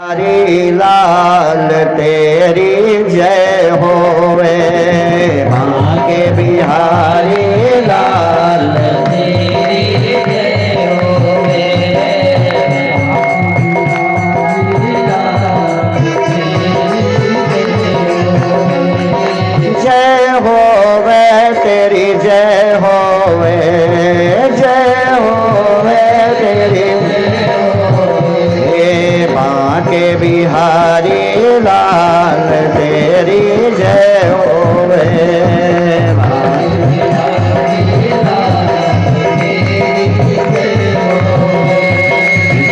हरी लाल तेरी जय होवे, माँ के बिहारी लाल तेरी जय होवे, जय होवे तेरी जय होवे, जय होवे तेरी के बिहारी लाल तेरी जय होवे,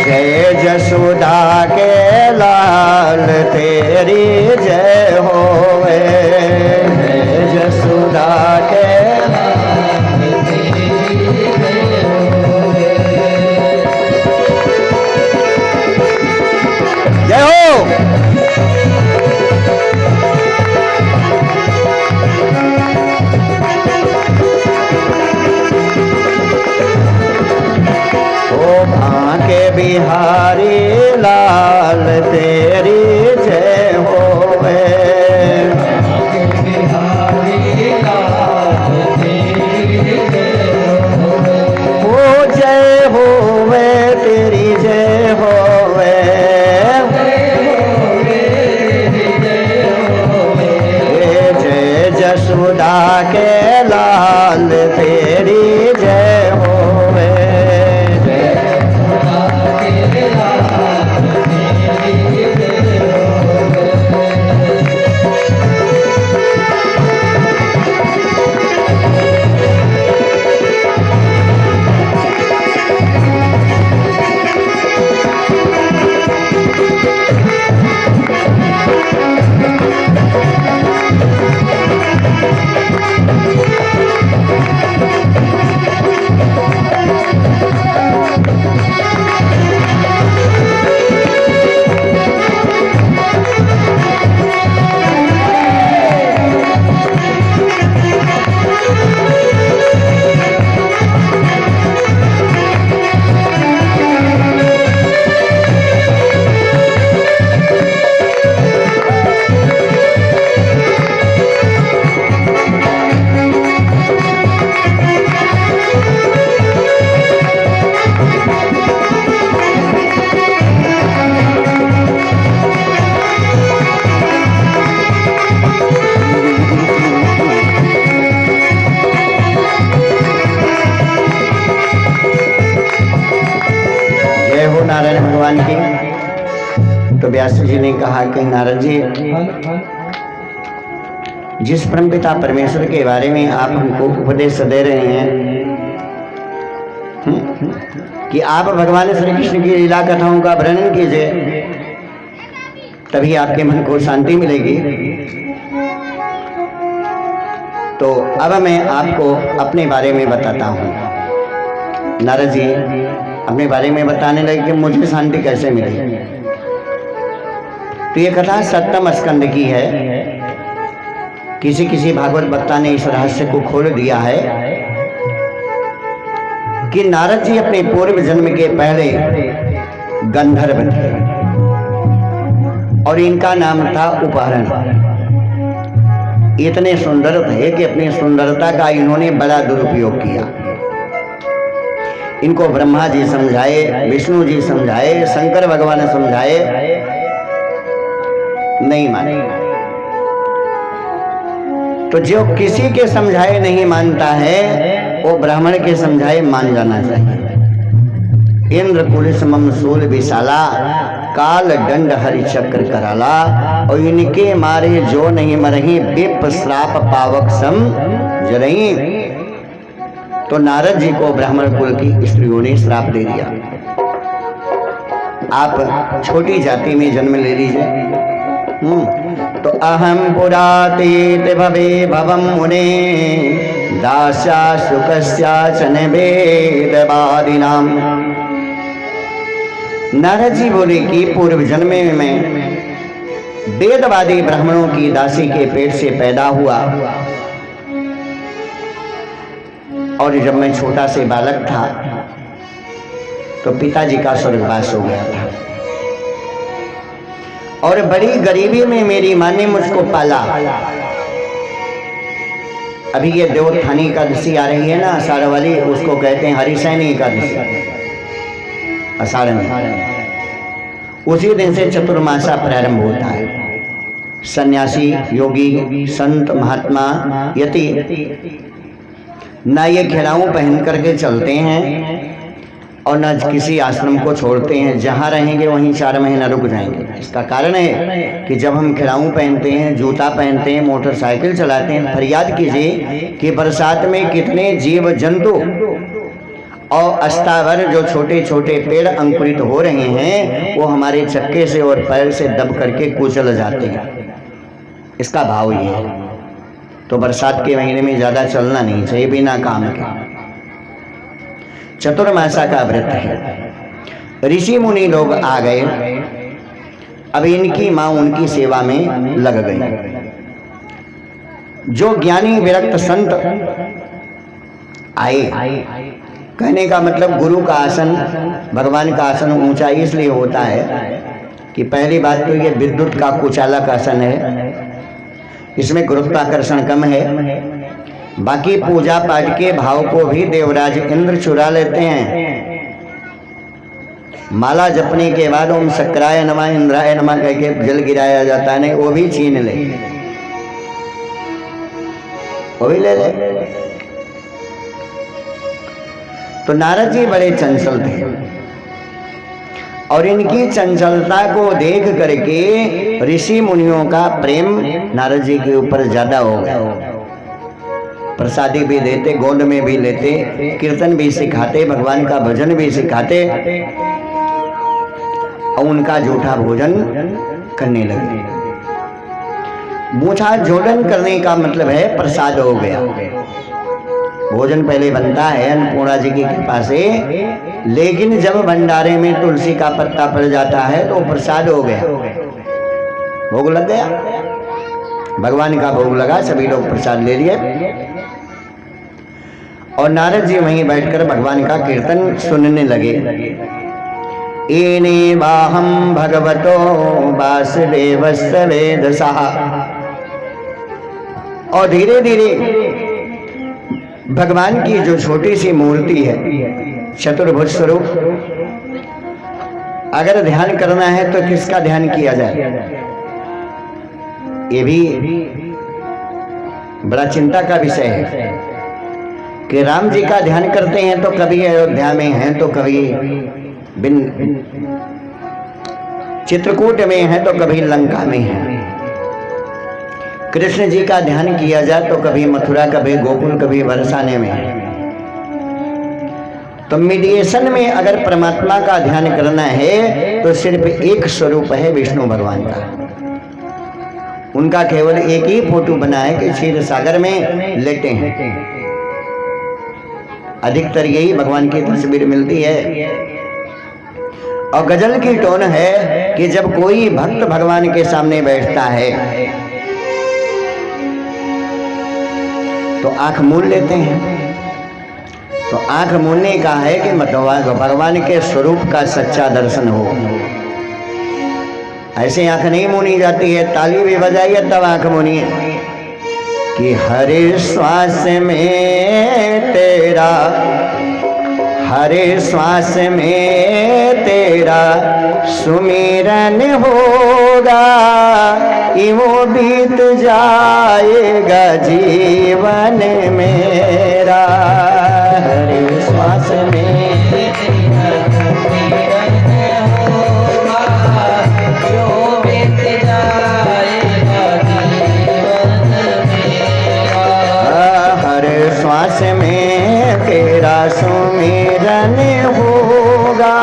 जय जसोदा के लाल तेरी जय होवे, जय जसोदा के बिहारी लाल तेरी जय होवे, बिहारी लाल तेरी जय होवे, ओ जय होवे तेरी जय होवे, जय जसोदा के लाल तेरी जय होवे, नारायण भगवान की। तो व्यास जी ने कहा कि नारद जी, जिस परमपिता परमेश्वर के बारे में आप हमको उपदेश दे रहे हैं कि आप भगवान श्री कृष्ण की लीला कथाओं का वर्णन कीजिए, तभी आपके मन को शांति मिलेगी। तो अब मैं आपको अपने बारे में बताता हूँ। नारद जी अपने बारे में बताने लगे कि मुझे शांति कैसे मिली। तो ये कथा सप्तम स्कंद की है। किसी भागवत वक्ता ने इस रहस्य को खोल दिया है कि नारद जी अपने पूर्व जन्म के पहले गंधर्व थे और इनका नाम था उपहरण। इतने सुंदर थे कि अपनी सुंदरता का इन्होंने बड़ा दुरुपयोग किया। इनको ब्रह्मा जी समझाए, विष्णु जी समझाए, शंकर भगवान समझाए, नहीं माने। तो जो किसी के समझाए नहीं मानता है, वो ब्राह्मण के समझाए मान जाना चाहिए। इंद्र पुलिस मम सूल विशाला, काल दंड हरि चक्र कराला, और इनके मारे जो नहीं मरही, विप श्राप पावक सम जरही। तो नारद जी को ब्राह्मण कुल की स्त्रियों ने श्राप दे दिया, आप छोटी जाति में जन्म ले लीजिए। तो अहम पुरातीत भवे भवम मुने, दास्या सुकस्या चन वेदवादिनाम। नारद जी बोले कि पूर्व जन्म में वेदवादी ब्राह्मणों की दासी के पेट से पैदा हुआ, और जब मैं छोटा से बालक था तो पिताजी का स्वर्गवास हो गया था। और बड़ी गरीबी में मेरी माँ ने मुझको पाला। अभी ये देवोत्थानी एकादशी आ रही है ना, आषाढ़ वाली, उसको कहते हैं हरिशयनी एकादशी, आषाढ़ में। उसी दिन से चतुर्मासा प्रारंभ होता है। सन्यासी, योगी, संत, महात्मा, यति ना ये घेराव पहन करके चलते हैं और न किसी आश्रम को छोड़ते हैं। जहाँ रहेंगे वहीं 4 महीना रुक जाएंगे। इसका कारण है कि जब हम खिलाऊ पहनते हैं, जूता पहनते हैं, मोटरसाइकिल चलाते हैं, फरियाद कीजिए कि बरसात में कितने जीव जंतु और अस्तावर जो छोटे छोटे पेड़ अंकुरित हो रहे हैं वो हमारे चक्के से और पैर से दब करके कुचल जाते हैं। इसका भाव ये है। तो बरसात के महीने में ज़्यादा चलना नहीं चाहिए बिना काम के। चतुर्मासा का व्रत है। ऋषि मुनि लोग आ गए। अब इनकी माँ उनकी सेवा में लग गई। जो ज्ञानी विरक्त संत आए, कहने का मतलब गुरु का आसन, भगवान का आसन ऊंचा इसलिए होता है कि पहली बात तो ये विद्युत का कुचालक आसन है, इसमें गुरुत्वाकर्षण कम है। बाकी पूजा पाठ के भाव को भी देवराज इंद्र चुरा लेते हैं। माला जपने के बाद ओम शक्राय नमः इंद्राय नमः कह के जल गिराया जाता है, नहीं वो भी छीन ले, वो भी ले ले। तो नारद जी बड़े चंचल थे और इनकी चंचलता को देख करके ऋषि मुनियों का प्रेम नारद जी के ऊपर ज्यादा हो गया। प्रसादी भी देते, गोद में भी लेते, कीर्तन भी सिखाते, भगवान का भजन भी सिखाते और उनका जूठा भोजन करने लगे। जूठा भोजन करने का मतलब है प्रसाद हो गया। भोजन पहले बनता है अन्नपूर्णा जी की कृपा से, लेकिन जब भंडारे में तुलसी का पत्ता पड़ जाता है तो प्रसाद हो गया, भोग लग गया, भगवान का भोग लगा, सभी लोग प्रसाद ले लिए। और नारद जी वहीं बैठकर भगवान का कीर्तन सुनने लगे। एने बाहम भगवतो वासुदेवस्य वेदसः। और धीरे धीरे भगवान की जो छोटी सी मूर्ति है, चतुर्भुज स्वरूप, अगर ध्यान करना है तो किसका ध्यान किया जाए? ये भी बड़ा चिंता का विषय है कि राम जी का ध्यान करते हैं तो कभी अयोध्या में हैं, तो कभी चित्रकूट में हैं, तो कभी लंका में हैं। कृष्ण जी का ध्यान किया जाए तो कभी मथुरा, कभी गोकुल, कभी बरसाने में। तो मीडिएशन में अगर परमात्मा का ध्यान करना है तो सिर्फ एक स्वरूप है विष्णु भगवान का। उनका केवल एक ही फोटो बना है कि क्षीर सागर में लेटे हैं। अधिकतर यही भगवान की तस्वीर मिलती है। और गजल की टोन है कि जब कोई भक्त भगवान के सामने बैठता है तो आंख मूंद लेते हैं। तो आंख मूंदने का है कि भगवान के स्वरूप का सच्चा दर्शन हो। ऐसे आंख नहीं मूनी जाती है, ताली भी बजाइए तब आंख मूनिए कि हरे श्वास में तेरा, हरे श्वास में तेरा सुमिरन होगा, यूं बीत जाएगा जीवन मेरा। हरे श्वास में श्वास में तेरा सुमिरन होगा,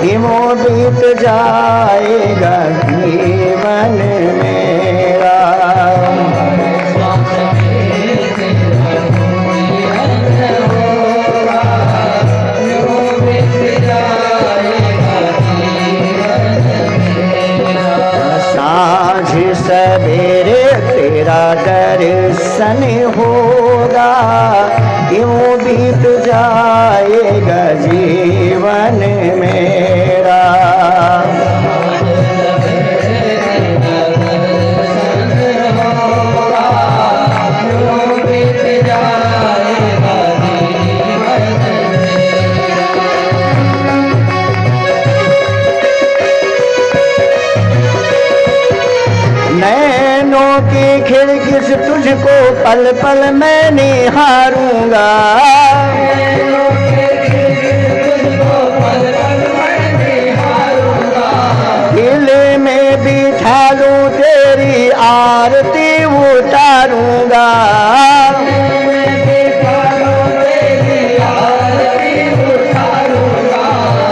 यूं बीत जाएगा जीवन मेरा। साँझ सवेरे तेरा दर्शन होगा, यूं बीत जाएगा जीवन मेरा। की खिड़की से तुझको पल पल मैं निहारूंगा। दिल में बिठा लूं तेरी आरती उतारूंगा।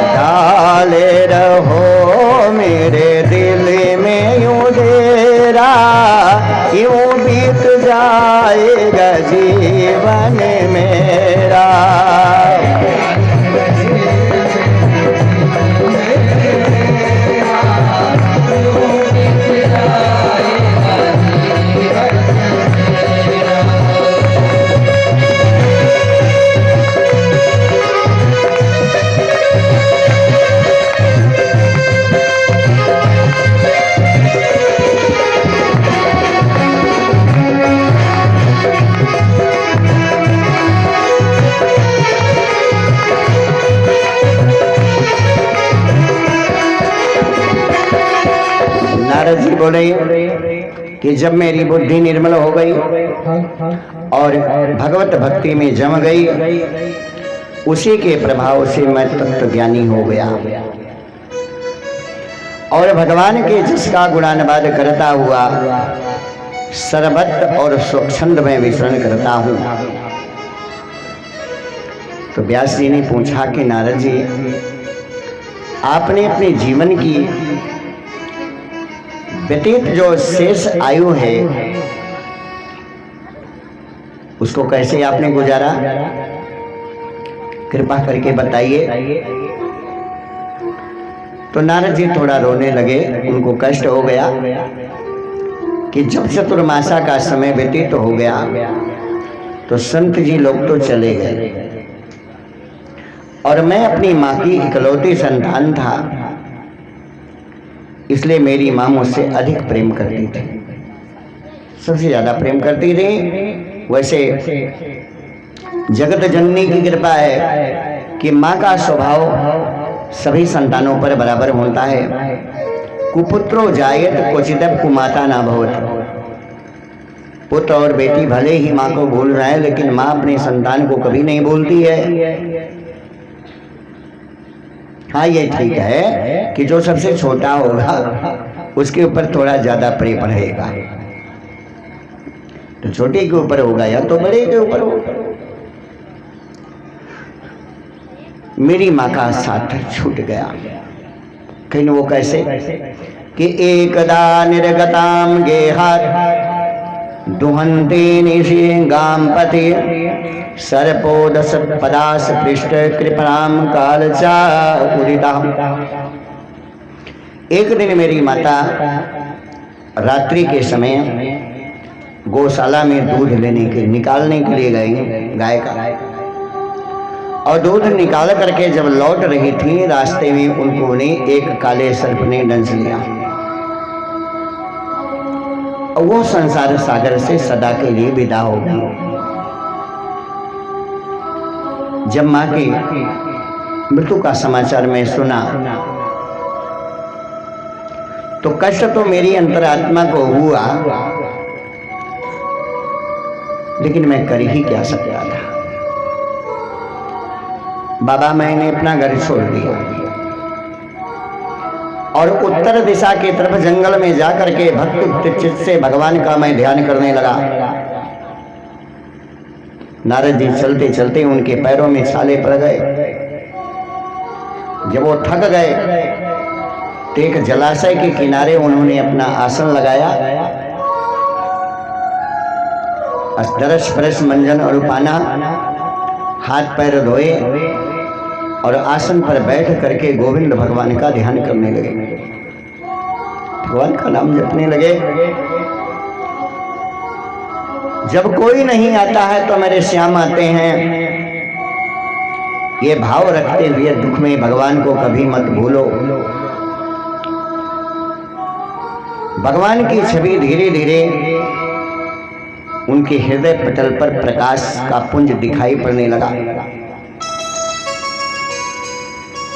डाले रहो मेरे दिल में यूं डेरा, यूं बीत जाएगा जीवन मेरा। नारद जी बोले कि जब मेरी बुद्धि निर्मल हो गई और भगवत भक्ति में जम गई, उसी के प्रभाव से मैं तत्व ज्ञानी हो गया और भगवान के जिसका गुणानुवाद करता हुआ सर्वत्र और स्वच्छंद में विचरण करता हूँ। तो व्यास जी ने पूछा कि नारद जी, आपने अपने जीवन की व्यतीत जो शेष आयु है उसको कैसे आपने गुजारा, कृपा करके बताइए। तो नारद जी थोड़ा रोने लगे। उनको कष्ट हो गया कि जब चतुर्मासा का समय व्यतीत हो गया तो संत जी लोग तो चले गए और मैं अपनी माँ की इकलौती संतान था, इसलिए मेरी माँ मुझसे अधिक प्रेम करती थी, सबसे ज्यादा प्रेम करती थी। वैसे जगत जननी की कृपा है कि माँ का स्वभाव सभी संतानों पर बराबर होता है। कुपुत्रो जायत क्वचित कुमाता ना भवत। पुत्र और बेटी भले ही माँ को भूल रहे हैं, लेकिन माँ अपने संतान को कभी नहीं भूलती है। हाँ, ये ठीक है कि जो सबसे छोटा होगा उसके ऊपर थोड़ा ज्यादा प्रेम रहेगा, तो छोटे के ऊपर होगा या तो बड़े के ऊपर होगा। मेरी माँ का साथ छूट गया। कहीं वो कैसे कि एकदा निर्गताम गेहात दुहंते निशिंगाम पति सर्पोदस पदास पृष्ठ कृपणाम कालचा उदिता। एक दिन मेरी माता रात्रि के समय गौशाला में दूध निकालने के लिए गई गाय का, और दूध निकाल करके जब लौट रही थी, रास्ते में उनको ने एक काले सर्प ने डंस लिया और वो संसार सागर से सदा के लिए विदा हो गई। जब माँ की मृत्यु का समाचार मैं सुना तो कष्ट तो मेरी अंतरात्मा को हुआ, लेकिन मैं कर ही क्या सकता था। बाबा, मैंने अपना घर छोड़ दिया और उत्तर दिशा की तरफ जंगल में जाकर के भक्ति चित्त से भगवान का मैं ध्यान करने लगा। नारद जी चलते चलते उनके पैरों में छाले पड़ गए। जब वो थक गए तो एक जलाशय के किनारे उन्होंने अपना आसन लगाया। दरस परस मंजन और पाना, हाथ पैर धोए और आसन पर बैठ करके गोविंद भगवान का ध्यान करने लगे, भगवान का नाम जपने लगे। जब कोई नहीं आता है तो मेरे श्याम आते हैं, ये भाव रखते हुए दुख में भगवान को कभी मत भूलो। भगवान की छवि धीरे धीरे उनके हृदय पटल पर प्रकाश का पुंज दिखाई पड़ने लगा,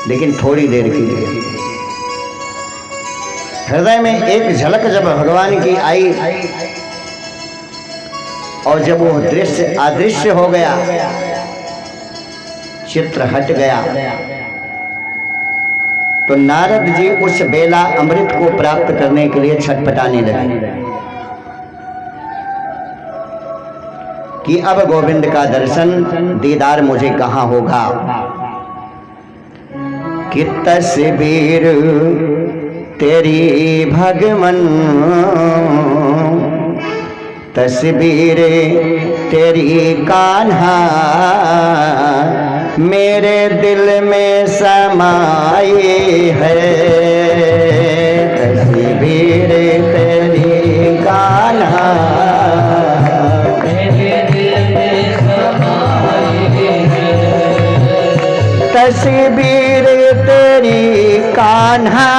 लेकिन थोड़ी देर के लिए। हृदय में एक झलक जब भगवान की आई और जब वो दृश्य अदृश्य हो गया, चित्र हट गया, तो नारद जी उस बेला अमृत को प्राप्त करने के लिए छटपटाने लगे कि अब गोविंद का दर्शन दीदार मुझे कहां होगा। कि तस्वीर तेरी भगवन, तस्वीर तेरी कान्हा, मेरे दिल में समाई है। तस्वीर तेरी कान्हा, मेरे दिल में समाई है। तस्वीर तेरी कान्हा,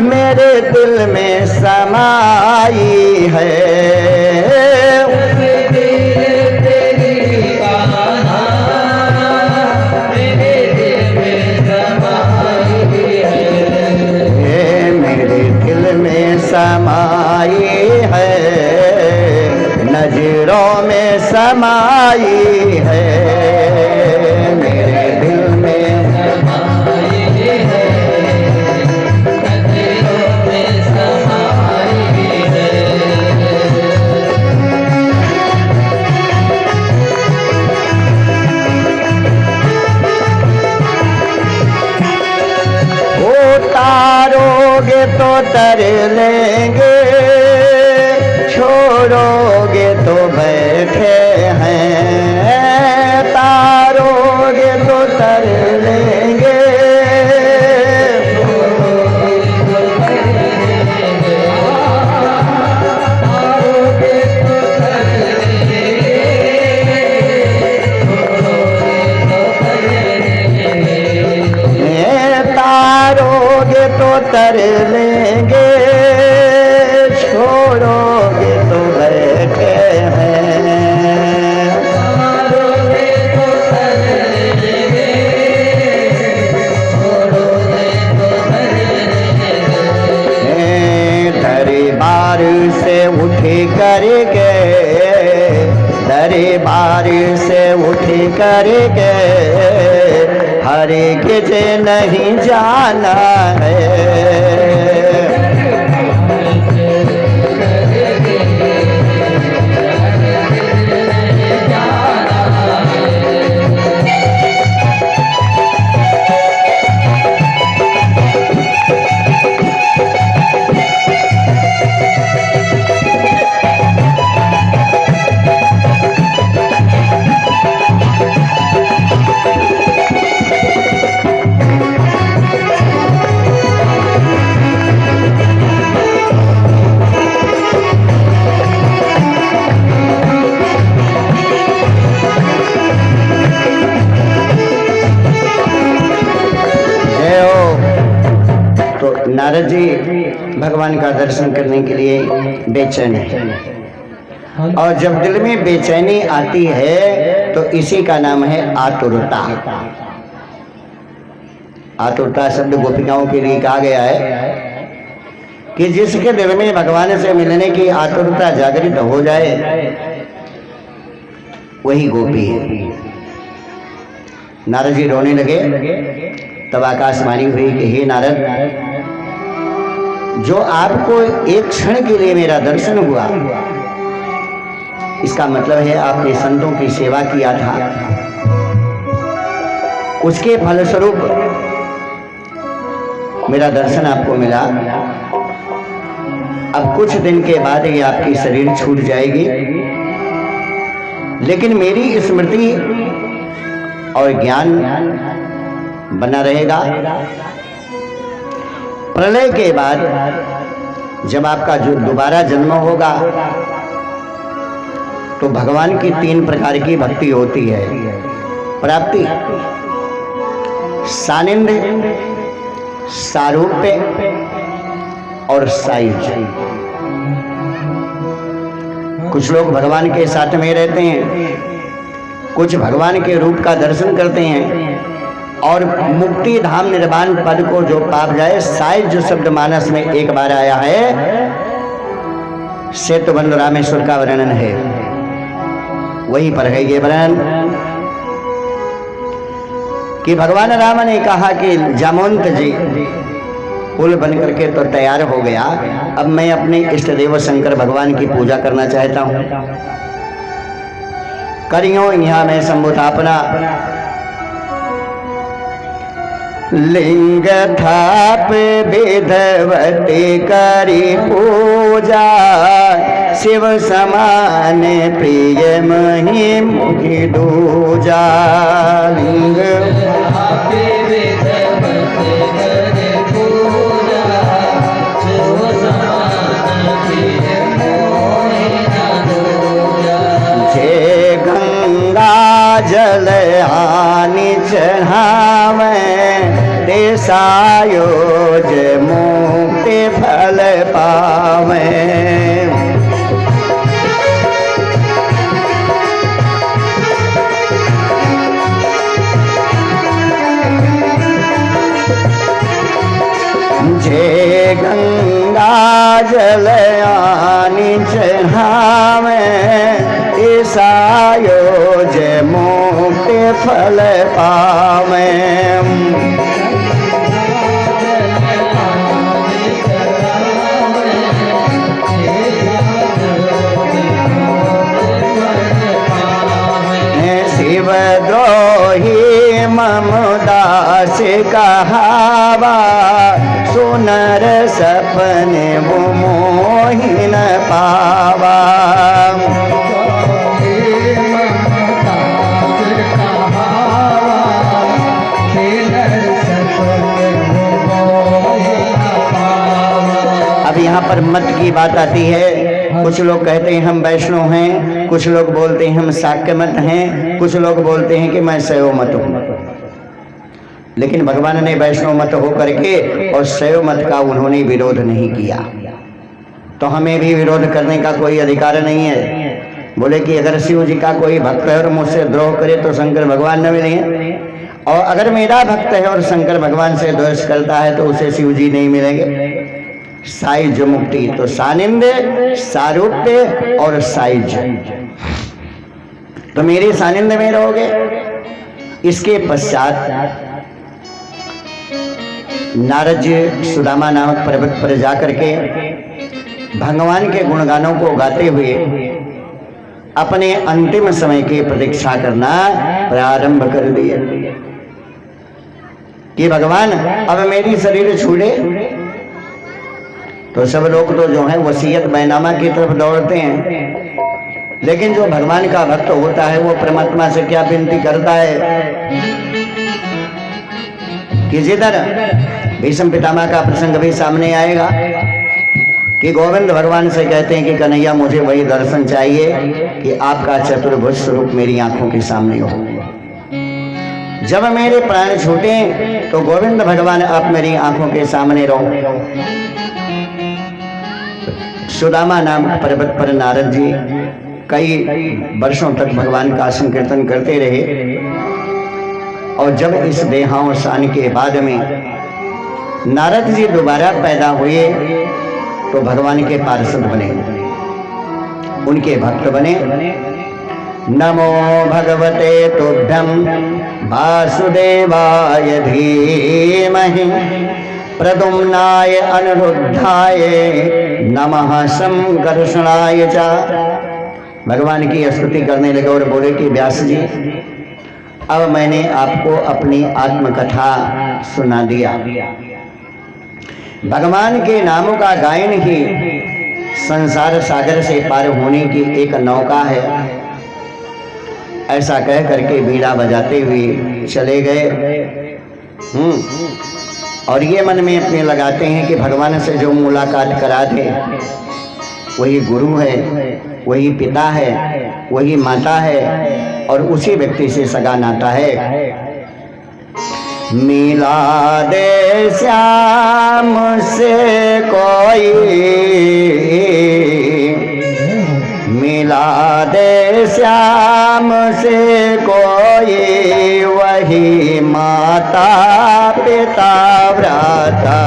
मेरे दिल में समाई है। समाई है, नजरों में समाई है, मेरे दिल में समाई है, नजरों में समाई है। उतारोगे तो तर लेंगे, छोड़ोगे तो बैठे हैं। तारोगे तो तर लेंगे, तारोगे तो तर लेंगे, छोड़ोगे तो बैठे हैं। तारोगे तो तर लेंगे, छोड़ोगे तो बैठे हैं। दरबार से उठ करके, दरबार से उठ करके, हरे किसे नहीं जाना है। नारद जी भगवान का दर्शन करने के लिए बेचैन है, और जब दिल में बेचैनी आती है तो इसी का नाम है आतुरता। आतुरता शब्द गोपिकाओं के लिए कहा गया है कि जिसके दिल में भगवान से मिलने की आतुरता जागृत हो जाए वही गोपी है। नारद जी रोने लगे, तब आकाशवाणी हुई कि हे नारद, जो आपको एक क्षण के लिए मेरा दर्शन हुआ, इसका मतलब है आपने संतों की सेवा किया था, उसके फलस्वरूप मेरा दर्शन आपको मिला। अब कुछ दिन के बाद ये आपकी शरीर छूट जाएगी, लेकिन मेरी स्मृति और ज्ञान बना रहेगा। प्रलय के बाद जब आपका जो दोबारा जन्म होगा तो भगवान की 3 प्रकार की भक्ति होती है। प्राप्ति, सानिध्य, सारूप्य और सायुज। कुछ लोग भगवान के साथ में रहते हैं, कुछ भगवान के रूप का दर्शन करते हैं और मुक्ति धाम निर्वाण पद को जो पाप जाए। सायुज जो शब्द मानस में एक बार आया है सेतुबंध रामेश्वर का वर्णन है, वहीं पर है ये वर्णन कि भगवान राम ने कहा कि जामवंत जी पुल बन करके तो तैयार हो गया, अब मैं अपने इष्ट देव शंकर भगवान की पूजा करना चाहता हूं। करियो यहाँ मैं संबुतापना लिंग थाप विधवती करी पूजा, शिव समान प्रिय मही मुखी दूजा। लिंग जे गंगा जल आनी चढ़ावे, ते सायोज मुक्ति फल पावे। जे गंगा जल आनी चढ़ावे, ईसायोज मुक्ति फल पावे। शिवद्रोही ममदास कहावा, सुनर सपने वो मोहि न पावा। अब यहाँ पर मत की बात आती है। कुछ लोग कहते हैं हम वैष्णव हैं, कुछ लोग बोलते हैं हम शाक्य मत हैं, कुछ लोग बोलते हैं कि मैं शैव मत हूँ। लेकिन भगवान ने वैष्णव मत हो करके और शैव मत का उन्होंने विरोध नहीं किया, तो हमें भी विरोध करने का कोई अधिकार नहीं है। बोले कि अगर शिव जी का कोई भक्त है और मुझसे द्रोह करे तो शंकर भगवान न मिलेंगे, और अगर मेरा भक्त है और शंकर भगवान से द्वेष करता है तो उसे शिव जी नहीं मिलेंगे। साइज मुक्ति तो सानिंद, सारूप्य और साइज, तो मेरे सानिंद में रहोगे। इसके पश्चात नारद जी सुदामा नामक पर्वत पर जाकर के भगवान के गुणगानों को गाते हुए अपने अंतिम समय की प्रतीक्षा करना प्रारंभ कर दिए कि भगवान अब मेरी शरीर छूटे। तो सब लोग तो जो है वसीयत बैनामा की तरफ दौड़ते हैं, लेकिन जो भगवान का भक्त होता है वो परमात्मा से क्या विनती करता है कि जिधर भीष्म पितामह का प्रसंग भी सामने आएगा कि गोविंद भगवान से कहते हैं कि कन्हैया मुझे वही दर्शन चाहिए कि आपका चतुर्भुज स्वरूप मेरी आंखों के सामने हो। जब मेरे प्राण छूटे तो गोविंद भगवान आप मेरी आंखों के सामने रहो। सुदामा नाम पर्वत पर नारद जी कई वर्षों तक भगवान का संकीर्तन करते रहे, और जब इस देहावसान के बाद में नारद जी दोबारा पैदा हुए तो भगवान के पार्षद बने, उनके भक्त बने। नमो भगवते तुभ्यं वासुदेवाय धीमहि, प्रद्युम्नाय अनिरुद्धाय नमः संकर्षणाय च। भगवान की स्तुति करने लगे और बोले कि व्यास जी अब मैंने आपको अपनी आत्मकथा सुना दिया। भगवान के नामों का गायन ही संसार सागर से पार होने की एक नौका है। ऐसा कह करके बीड़ा बजाते हुए चले गए। और ये मन में अपने लगाते हैं कि भगवान से जो मुलाकात करा दे वही गुरु है, वही पिता है, वही माता है, और उसी व्यक्ति से सगा नाता है। मिला दे श्याम से कोई, मिला दे श्याम से कोई, वही माता पिता भ्राता।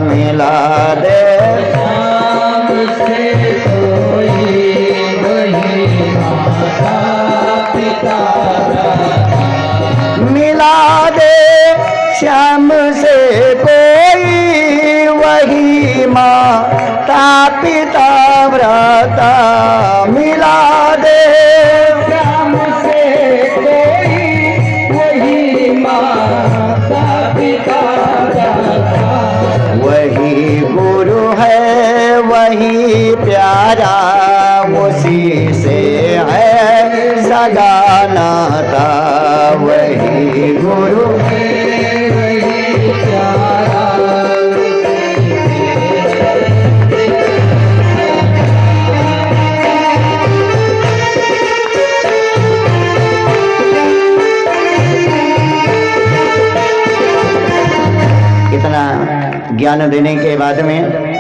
मिला दे श्याम से कोई, वही माता पिता व्रता मिला दे। राम से कोई वही माता पिता व्रता, वही गुरु है वही प्यारा, उसी से है सदा नाता। वही गुरु वही प्यारा। इतना ज्ञान देने के बाद में